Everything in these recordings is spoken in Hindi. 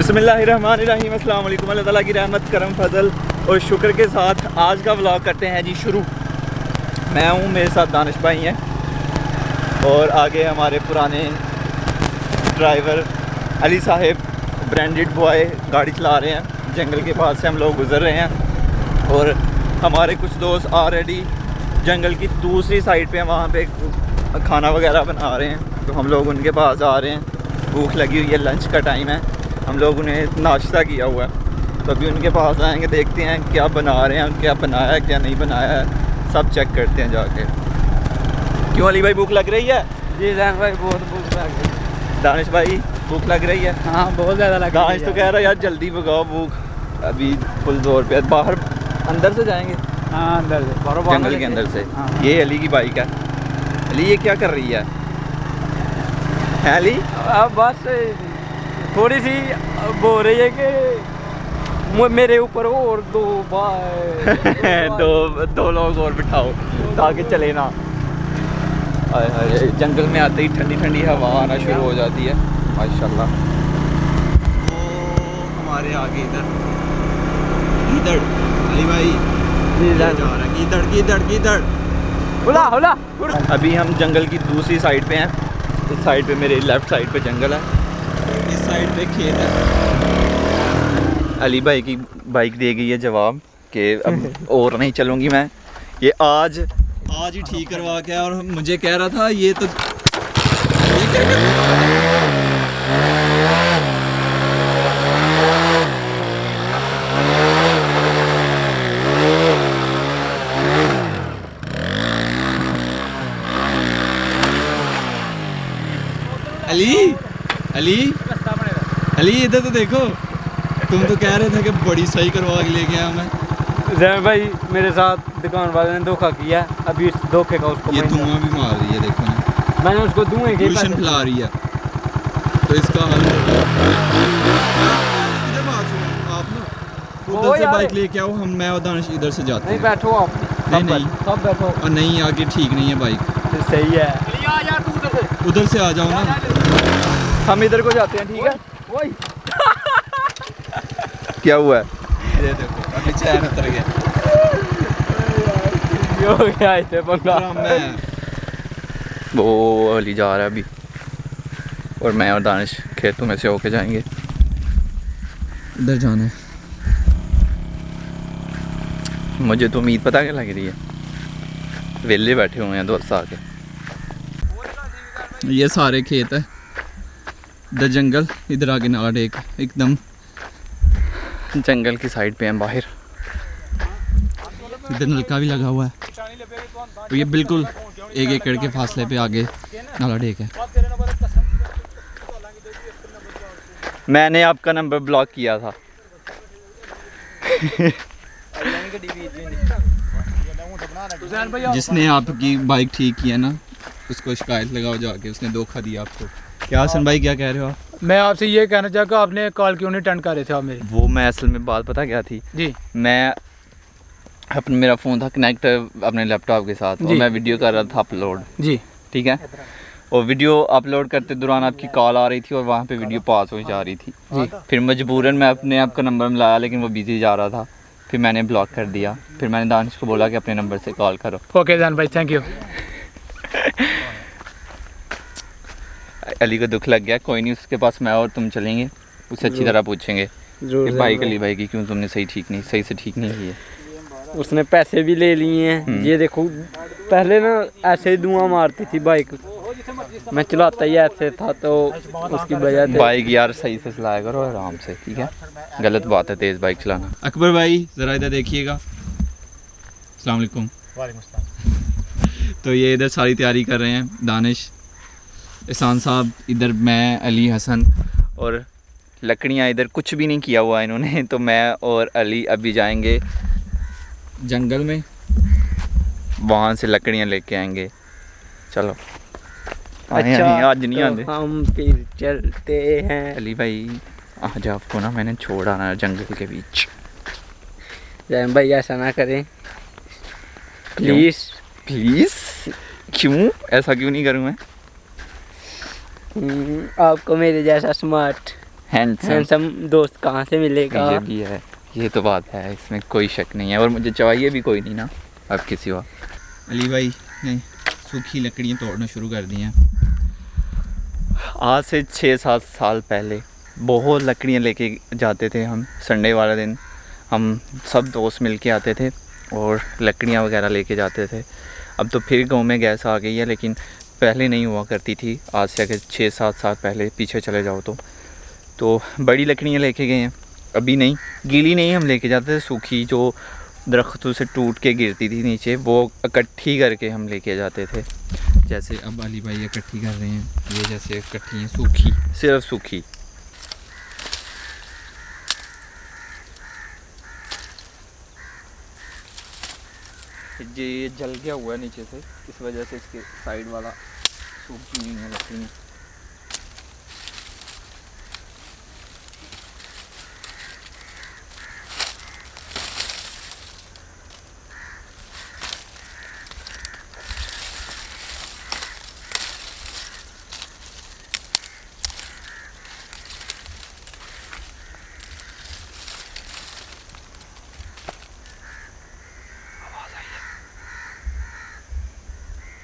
बिस्मिल्लाहिर्रहमानिर्रहीम, अस्सलाम वालेकुम। अल्लाह ताला की रहमत, करम, फजल और शुक्र के साथ आज का व्लॉग करते हैं जी शुरू। मैं हूँ, मेरे साथ दानिश भाई हैं और आगे हमारे पुराने driver Ali Sahib branded boy गाड़ी चला रहे हैं। जंगल के पास से हम लोग गुज़र रहे हैं और हमारे कुछ दोस्त ऑलरेडी जंगल की दूसरी साइड पे वहाँ पे खाना वगैरह बना रहे हैं, तो हम लोग उनके पास आ रहे हैं। भूख लगी हुई है, लंच का टाइम है, हम लोग उन्हें नाश्ता किया हुआ है, तो अभी उनके पास आएंगे, देखते हैं क्या बना रहे हैं, क्या बनाया है क्या नहीं बनाया है, सब चेक करते हैं जाके। क्यों अली भाई, भूख लग रही है? जी जैन भाई, बहुत भूख लग रही है। दानिश भाई, भूख लग रही है? हाँ, बहुत ज़्यादा लग रही है। दानिश तो कह रहा है यार जल्दी भगाओ, भूख अभी फुल जोर पे। बाहर अंदर से जाएंगे? हाँ, अंदर से, जंगल के अंदर से। हाँ। ये अली की बाइक है। अली ये क्या कर रही है अली? अब बस थोड़ी सी बोल रही है कि मेरे ऊपर और दो लोग और बिठाओ ताकि चले ना। जंगल में आते ही ठंडी ठंडी हवा आना शुरू हो जाती है माशाल्लाह। हमारे आगे इधर अली भाई जा रहा है, हुला हुला। अभी हम जंगल की दूसरी साइड पे हैं। इस साइड पे मेरे लेफ़्ट साइड पे जंगल है, इस साइड पे खेत है। अली भाई की बाइक दे गई है जवाब कि अब और नहीं चलूँगी मैं, ये आज ही ठीक करवा के। और मुझे कह रहा था ये तो अली इधर तो देखो, तुम तो कह रहे थे कि बड़ी सही करवा के लेके आया मैं। जैन भाई, मेरे साथ दुकान वाले ने धोखा किया, अभी इस धोखे का उसको ये धुआं भी मार रही है, देखो ना, मैंने उसको धुएं के पोल्यूशन फैला रही है, तो इसका हल इधर बात सुनो आप ना, उधर से बाइक लेके आओ, हम मैं और दानिश इधर से जाते हैं। नहीं बैठो आप, नहीं सब बैठो। और नहीं, आगे ठीक नहीं है बाइक। सही है, उधर से आ जाओ ना, हम इधर को जाते हैं, ठीक है? वही क्या हुआ है? ये देखो अभी चैन उतर गया। वो अली जा रहा है अभी, और मैं और दानिश खेतों में से होके जाएंगे। इधर जाना है। मुझे तो उम्मीद पता क्या लग रही है, वेले बैठे हुए हैं दोस्त आके। ये सारे खेत है, इधर जंगल, इधर आगे नाला टेक, एकदम जंगल की साइड पे हैं बाहर। इधर नलका भी लगा हुआ है, तो ये बिल्कुल 1 एकड़ के फासले पे आगे नाला टेक है। मैंने आपका नंबर ब्लॉक किया था। जिसने आपकी बाइक ठीक की है ना, उसको शिकायत लगाओ जाके, उसने धोखा दिया आपको। क्या हसन भाई, क्या कह रहे हो आप? मैं आपसे ये कहना चाहूँ कि आपने कॉल क्यों नहीं अटेंड कर रहे थे आप मेरी? वो मैं असल में बात पता क्या थी जी, मैं मेरा फ़ोन था कनेक्ट अपने लैपटॉप के साथ, और मैं वीडियो कर रहा था अपलोड। जी, ठीक है, और वीडियो अपलोड करते दौरान आपकी कॉल आ रही थी और वहाँ पे वीडियो पास हो जा रही थी। जी, फिर मजबूरन मैं अपने आपका नंबर मिलाया, लेकिन वो बिजी जा रहा था, फिर मैंने ब्लॉक कर दिया। फिर मैंने दानिश को बोला कि अपने नंबर से कॉल करो। ओके जान भाई, थैंक यू। अली को दुख लग गया, कोई नहीं, उसके पास मैं और तुम चलेंगे, उससे अच्छी तरह पूछेंगे कि बाइक अली भाई की क्यों तुमने सही से ठीक नहीं की है। उसने पैसे भी ले लिए हैं। ये देखो, पहले ना ऐसे ही धुआं मारती थी बाइक, मैं चलाता ही ऐसे था, तो उसकी वजह से। बाइक यार सही से चलाया करो, आराम से, ठीक है? गलत बात है तेज़ बाइक चलाना। अकबर भाई ज़रा इधर देखिएगा। अस्सलाम वालेकुम। तो ये इधर सारी तैयारी कर रहे हैं, दानिश, एहसान साहब, इधर मैं, अली, हसन, और लकड़ियाँ इधर कुछ भी नहीं किया हुआ इन्होंने। तो मैं और अली अभी जाएंगे जंगल में, वहाँ से लकड़ियाँ लेके आएंगे। चलो। अच्छा, आज नहीं आते, हम फिर चलते हैं। अली भाई आज आपको ना मैंने छोड़ आना जंगल के बीच। जैन भाई ऐसा ना करें प्लीज़। क्यों ऐसा क्यों नहीं करूँ मैं? आपको मेरे जैसा स्मार्ट हैंडसम दोस्त कहाँ से मिलेगा। ये भी है, ये तो बात है, इसमें कोई शक नहीं है। और मुझे चाहिए भी कोई नहीं ना अब किसी और। अली भाई ने सूखी लकड़ियाँ तोड़ना शुरू कर दी हैं। आज से 6-7 साल पहले बहुत लकड़ियाँ लेके जाते थे हम। संडे वाला दिन हम सब दोस्त मिल के आते थे और लकड़ियाँ वगैरह लेके जाते थे। अब तो फिर गांव में गैस आ गई है, लेकिन पहले नहीं हुआ करती थी। आज से अगर 6-7 साल पहले पीछे चले जाओ तो बड़ी लकड़ियाँ लेके गए हैं। अभी नहीं, गीली नहीं हम लेके जाते थे, सूखी जो दरख्तों से टूट के गिरती थी नीचे, वो इकट्ठी करके हम लेके जाते थे। जैसे अब अली भाई इकट्ठी कर रहे हैं, ये जैसे इकट्ठी हैं सूखी, सिर्फ सूखी। ये जल गया हुआ है नीचे से, इस वजह से इसके साइड वाला सूखी नहीं है लकड़ियाँ।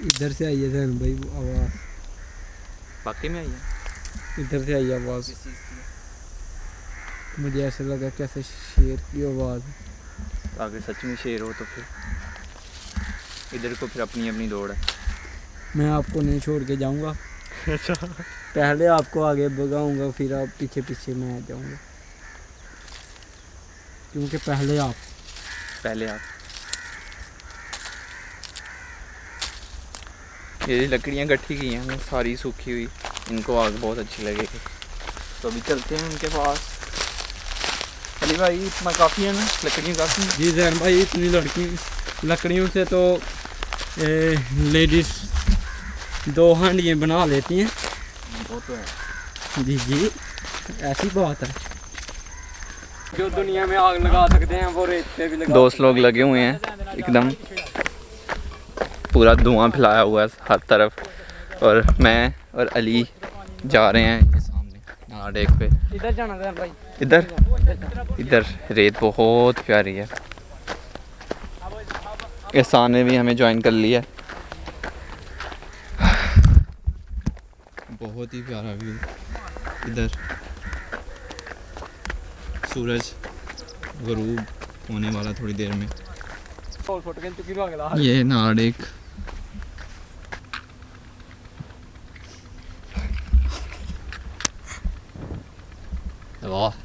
इधर से आई है जैन भाई वो आवाज़, वाकई में आई है इधर से आई आवाज़। मुझे ऐसा लगा कैसे शेर की आवाज़। अगर सच में शेर हो तो फिर इधर को फिर अपनी अपनी दौड़ है। मैं आपको नहीं छोड़ के जाऊंगा। अच्छा, पहले आपको आगे भगाऊंगा, फिर आप पीछे पीछे मैं आ जाऊंगा, क्योंकि पहले आप ये लकड़ियाँ इकट्ठी की हैं सारी सूखी हुई, इनको आग बहुत अच्छी लगेगी। तो अभी चलते हैं उनके पास। अली भाई इतना काफ़ी है ना, लकड़ियाँ काफ़ी हैं। जी जैन भाई, इतनी लकड़ियों से तो लेडीज़ 2 हांडियाँ बना लेती हैं। वो तो है जी जी, ऐसी बात है। जो दुनिया में आग लगा सकते हैं वो रेत पे भी लगा। दोस्त लोग लगे हुए हैं, एकदम पूरा धुआं फैलाया हुआ है हर तरफ, और मैं और अली जा रहे हैं ये सामने नाडेक पे। इधर जाना है भाई, इधर रेत बहुत प्यारी है। एहसान ने भी हमें ज्वाइन कर लिया। बहुत ही प्यारा व्यू। इधर सूरज गरूब होने वाला थोड़ी देर में। ये नाडेक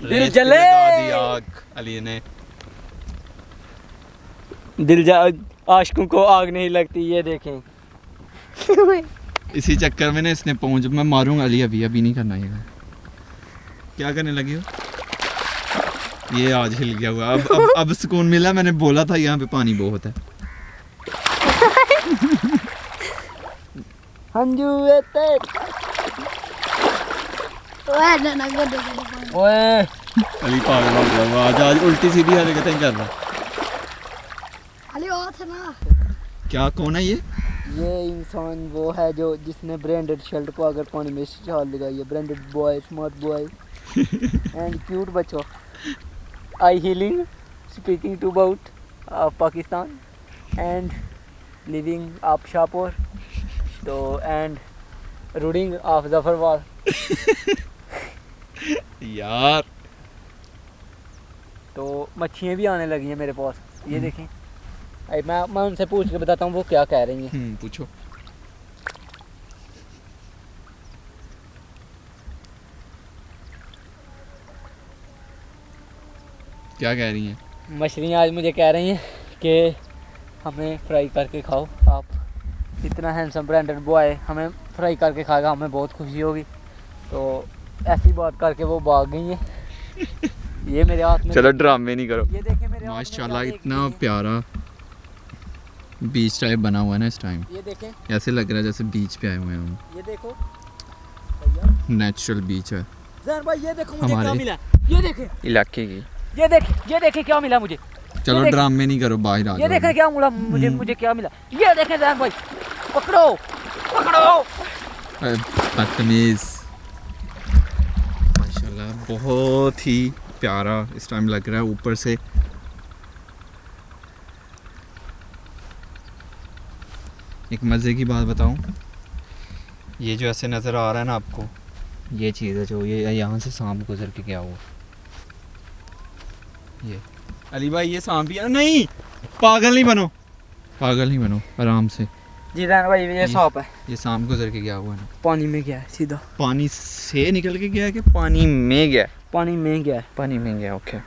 दिल जले आग अली ने। आशिकों को आग नहीं लगती, ये देखें। इसी चक्कर में ना इसने पहुंच, मैं मारूंगा अली, अभी नहीं करना ये। क्या करने लगे हो? ये आज हिल गया हुआ। अब सुकून मिला। मैंने बोला था यहाँ पे पानी बहुत है। ओए अली पागल हो गया वो, आज उल्टी सीधी हरकतें कर रहा। अली वो था ना। क्या, कौन है ये? ये इंसान वो है जो जिसने ब्रांडेड शर्ट को अगर पानी में छाल लगाई है। Branded boy, smart boy and cute बच्चों। I healing speaking to about Pakistan and living of Shahpur तो एंड रूडिंग ऑफ जफरवाल। यार तो मच्छियाँ भी आने लगी हैं मेरे पास, ये देखें। मैं उनसे पूछ के बताता हूँ वो क्या कह रही हैं। पूछो। क्या कह रही हैं? मछलियाँ आज मुझे कह रही हैं कि हमें फ्राई करके खाओ। आप इतना हैंडसम ब्रांडेड बॉय हमें फ्राई करके खाएगा, हमें बहुत खुशी होगी। तो ऐसी बात करके वो भाग गई हैं। ये मेरे हाथ में, चलो ड्रामे नहीं करो। ये देखें मेरे हाथ में माशाल्लाह क्या इतना देख प्यारा बीच टाइप बना हुआ है ना इस टाइम। ये देखें, ऐसे लग रहा है जैसे बीच पे आए हुए हैं हम। ये देखो नेचुरल बीच है जहर भाई। ये देखो मुझे हमारे क्या मिला, ये देखें इलाके की। ये देखें क्या मिला मुझे। चलो देख- ड्रामे नहीं करो, बाहर आ ये देखें जाओ। क्या मिला मुझे क्या मिला। ये देखें जहर भाई, पकड़ो पकड़ो। बदतमीज। माशाल्लाह बहुत ही प्यारा इस टाइम लग रहा है। ऊपर से एक मज़े की बात बताऊं, ये जो ऐसे नज़र आ रहा है ना आपको, ये चीज़ है जो ये यहाँ से सांप गुजर के गया हुआ। ये अली भाई ये सांप ही है। नहीं, पागल नहीं बनो, पागल नहीं बनो, आराम से। जी रैन भाई ये सांप है, ये सांप गुजर के गया हुआ है ना। पानी में गया है सीधा। पानी से निकल के गया है कि पानी में गया? पानी में गया है। पानी में गया, ओके।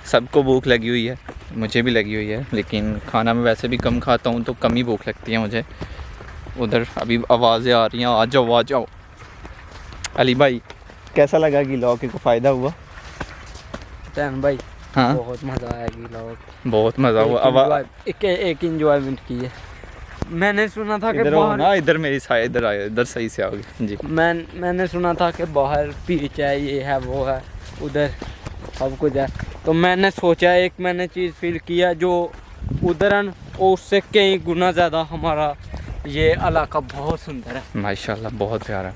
सबको भूख लगी हुई है, मुझे भी लगी हुई है, लेकिन खाना मैं वैसे भी कम खाता हूँ तो कम ही भूख लगती है मुझे। उधर अभी आवाज़ें आ रही हैं, आ जाओ आ जाओ। अली भाई कैसा लगा व्लॉग को? फ़ायदा हुआ? रैन भाई हाँ बहुत मज़ा आया व्लॉग, बहुत मज़ा हुआ। एक इंजॉयमेंट की है। मैंने सुना था कि इधर हो बाहर ना, इधर मेरी साइड, इधर आए, इधर सही से आओगे जी। मैंने सुना था कि बाहर बीच है, ये है वो है, उधर सब कुछ है। तो मैंने सोचा, एक मैंने चीज़ फील किया जो उधर है और उससे कई गुना ज़्यादा हमारा ये इलाका बहुत सुंदर है माशाल्लाह, बहुत प्यारा।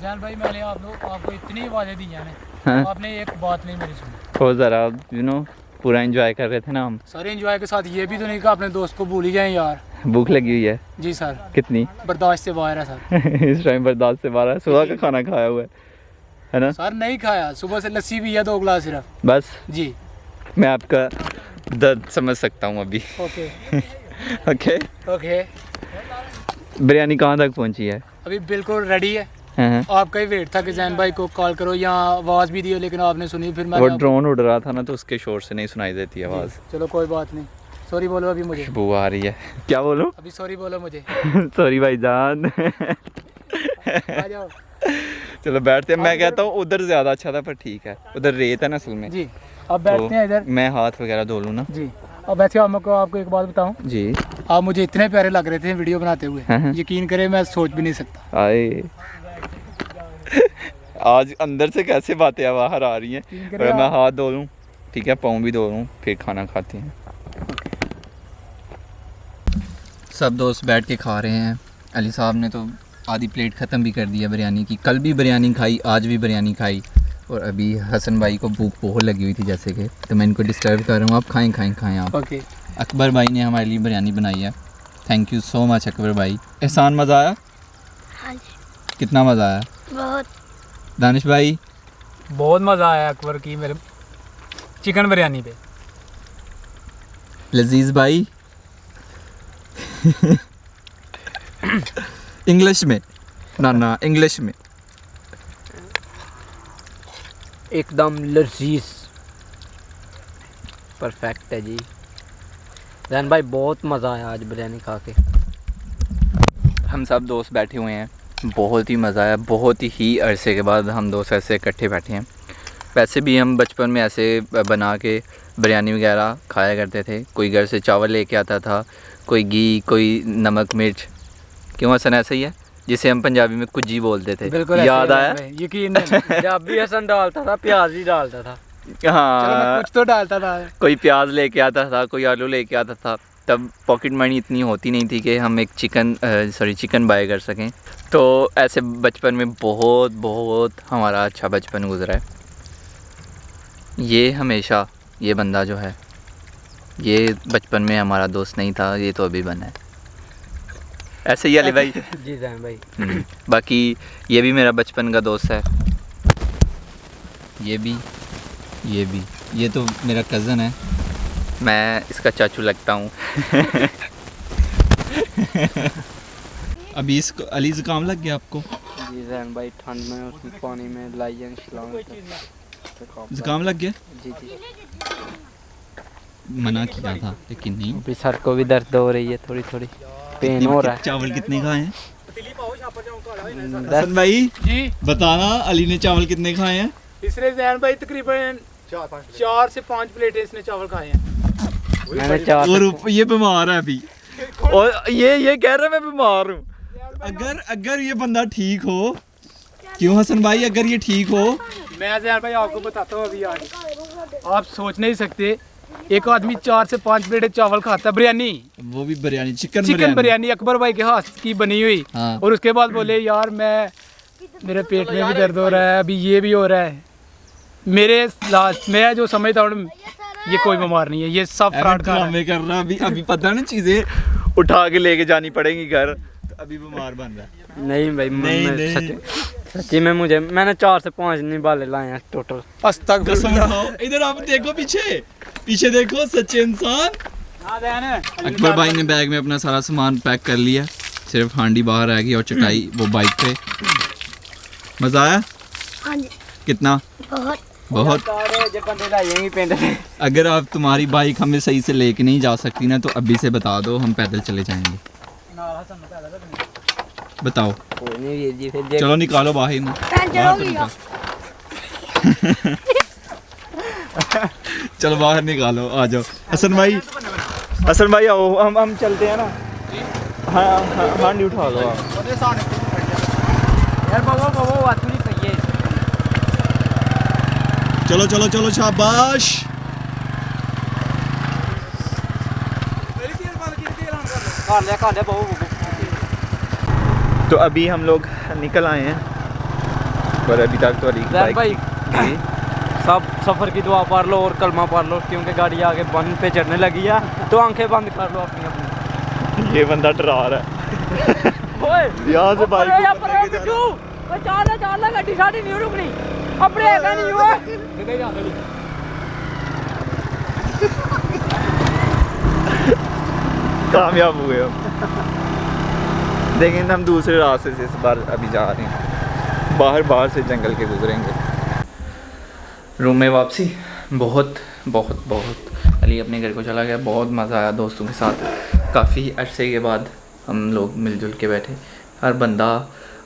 जान भाई मैंने आपको इतनी आवाज़ें दी हैं, हाँ? आपने एक बात नहीं मेरी सुनी। तो ज़रा पूरा एंजॉय कर रहे थे ना हम। सारे एंजॉय के साथ ये भी तो नहीं कहा अपने दोस्त को भूल ही जाए यार। भूख लगी हुई है जी सर, कितनी? बर्दाश्त से बाहर है सर। इस टाइम बर्दाश्त से बाहर है। सुबह का खाना खाया हुआ है ना? सर नहीं खाया, सुबह से लस्सी भी है 2 गिलास सिर्फ। बस जी मैं आपका दर्द समझ सकता हूँ अभी। Okay okay. ओके, बिरयानी कहाँ तक पहुँची है? अभी बिल्कुल रेडी है। हाँ। आपका ही वेट था कि जैन भाई को कॉल करो या आवाज़ भी दी, लेकिन आपने सुनी। फिर मैं वो ड्रोन उड़ रहा था ना, तो उसके शोर से नहीं सुनाई देती आवाज़। चलो कोई बात नहीं, सॉरी बोलो अभी मुझे। खुशबू आ रही है। क्या बोलो? अभी सॉरी बोलो मुझे। सॉरी भाईजान। आ जाओ। चलो बैठते हैं। मैं कहता हूँ उधर ज़्यादा अच्छा था, पर ठीक है, उधर रेत है ना असल में। जी अब बैठते हैं इधर। मैं हाथ वगैरह धो लूँ ना। जी अब वैसे आपको एक बात बताऊं, जी। आप मुझे इतने प्यारे लग रहे थे वीडियो बनाते हुए, हाँ। यकीन करें मैं सोच भी नहीं सकता। आए आज अंदर से कैसे बातें बाहर आ रही हैं। और मैं हाथ धो लूँ, ठीक है, पाँव भी धो लूँ, फिर खाना खाते हैं। सब दोस्त बैठ के खा रहे हैं। अली साहब ने तो आधी प्लेट ख़त्म भी कर दी है बिरयानी की। कल भी बिरयानी खाई, आज भी बिरयानी खाई, और अभी हसन भाई को भूख बहुत लगी हुई थी जैसे कि, तो मैं इनको डिस्टर्ब कर रहा हूँ। आप खाएं आप। ओके। अकबर भाई ने हमारे लिए बिरयानी बनाई है। Thank you so much Akbar भाई। एहसान, मज़ा आया? हाँ कितना मज़ा आया? बहुत। दानिश भाई? बहुत मज़ा आया अकबर की मेरे चिकन बिरयानी पे। लजीज भाई? इंग्लिश में ना इंग्लिश में। एकदम लजीज, परफेक्ट है जी। रैन भाई बहुत मज़ा आया आज बिरयानी खा के। हम सब दोस्त बैठे हुए हैं, बहुत ही मज़ा आया। बहुत ही अरसे के बाद हम दोस्त ऐसे इकट्ठे बैठे हैं। वैसे भी हम बचपन में ऐसे बना के बिरयानी वगैरह खाया करते थे। कोई घर से चावल लेके आता था, कोई घी, कोई नमक मिर्च। क्यों हसन, ऐसा ही है जिसे हम पंजाबी में कुजी बोलते थे। बिल्कुल याद आया? यकीन नहीं। जब भी हसन डालता था प्याज ही डालता था। चलो मैं हाँ, कुछ तो डालता था। कोई प्याज लेके आता था, कोई आलू लेके आता था। तब पॉकेट मनी इतनी होती नहीं थी कि हम एक चिकन बाय कर सकें। तो ऐसे बचपन में बहुत हमारा अच्छा बचपन गुजरा है। ये हमेशा ये बंदा जो है ये बचपन में हमारा दोस्त नहीं था, ये तो अभी बना है। ऐसे ही अली भाई। जी जैन भाई। बाकी ये भी मेरा बचपन का दोस्त है। ये भी ये तो मेरा कज़न है, मैं इसका चाचू लगता हूँ। अभी इसको अली ज़ुकाम लग गया आपको? जी जैन भाई, ठंड में उसमें पानी में लाइजन शिलांग ज़ुकाम लग गया? जी जी। मना किया था लेकिन नहीं। अभी सर को भी दर्द हो रही है, थोड़ी थोड़ी पेन हो रहा है। चावल कितने खाए हैं? 10 हसन भाई जी बताना, अली ने चावल कितने खाए हैं? इसने जैन भाई तकरीबन 4 से 5 प्लेटें इसने चावल खाए हैं। मैंने 4 और ये बीमार है अभी, और ये कह रहा है मैं बीमार हूँ। अगर ये बंदा ठीक हो, क्यों हसन भाई, अगर ये ठीक हो, मैं जैन भाई आपको बताता हूँ अभी आगे, आप सोच नहीं सकते एक आदमी 4 से 5 प्लेटें चावल खाता है, बिरयानी, वो भी बिरयानी, चिकन बिरयानी अकबर भाई के हाथ की बनी हुई। हाँ। और उसके बाद बोले यार मेरे पेट में भी दर्द हो रहा है, अभी ये भी हो रहा है। मैं जो समझता हूँ ये कोई बीमार नहीं है, ये सब फ्रॉड कर रहा है। अभी पता ना, चीजें उठा के लेके जानी पड़ेंगी घर, तो अभी बीमार बन रहा है। नहीं भाई, नहीं। सच्ची में मैंने 4 से 5 निभाले लाए हैं टोटल। कसम खाओ, इधर आप देखो, पीछे देखो, सच्चे इंसान। अकबर भाई ने बैग में अपना सारा सामान पैक कर लिया, सिर्फ हांडी बाहर रह गई और चटाई वो बाइक पे। मजा आया? हाँ जी, कितना? बहुत। अगर आप तुम्हारी बाइक हमें सही से लेके नहीं जा सकती ना, तो अभी से बता दो, हम पैदल चले जाएंगे। बताओ। कोई नहीं वीर जी, फिर चलो निकालो बाहर में, बाहर तो निकालो। चलो बाहर निकालो, आ जाओ। हसन भाई आओ, हम चलते हैं ना। हाँ, हांडी उठा लो आप। यार बाबा बात नहीं सही है। चलो शाबाश। खा ले बाबू। तो अभी हम लोग निकल आए हैं, पर अभी तक तो अली की जैन बाइक भाई, सब सफ़र की दुआ पढ़ लो और कलमा पढ़ लो, क्योंकि गाड़ी आगे बंद पे चढ़ने लगी है, तो आंखें बंद कर लो अपनी। ये बंदा डरा रहा है। यहाँ से बाइक चाल गड्डी साड़ी नहीं रुकनी, अपने हैगा नहीं हुआ। कामयाब हुए हम। लेकिन हम दूसरे रास्ते से इस बार अभी जा रहे हैं, बाहर से जंगल के गुजरेंगे। रूम में वापसी, बहुत अली अपने घर को चला गया। बहुत मज़ा आया दोस्तों के साथ, काफ़ी अरसे के बाद हम लोग मिलजुल के बैठे। हर बंदा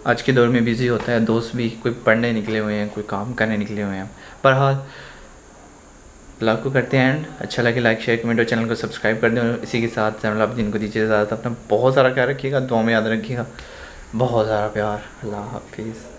आज के दौर में बिज़ी होता है, दोस्त भी कोई पढ़ने निकले हुए हैं, कोई काम करने निकले हुए हैं। बहरहाल ब्लॉग को करते हैं एंड, अच्छा लगे लाइक शेयर कमेंट और चैनल को सब्सक्राइब कर दें। इसी के साथ चैनल आप जिनको दीजिए ज़्यादा, अपना बहुत सारा ख्याल रखिएगा, दुआ में याद रखिएगा, बहुत सारा प्यार। अल्लाह हाफिज़।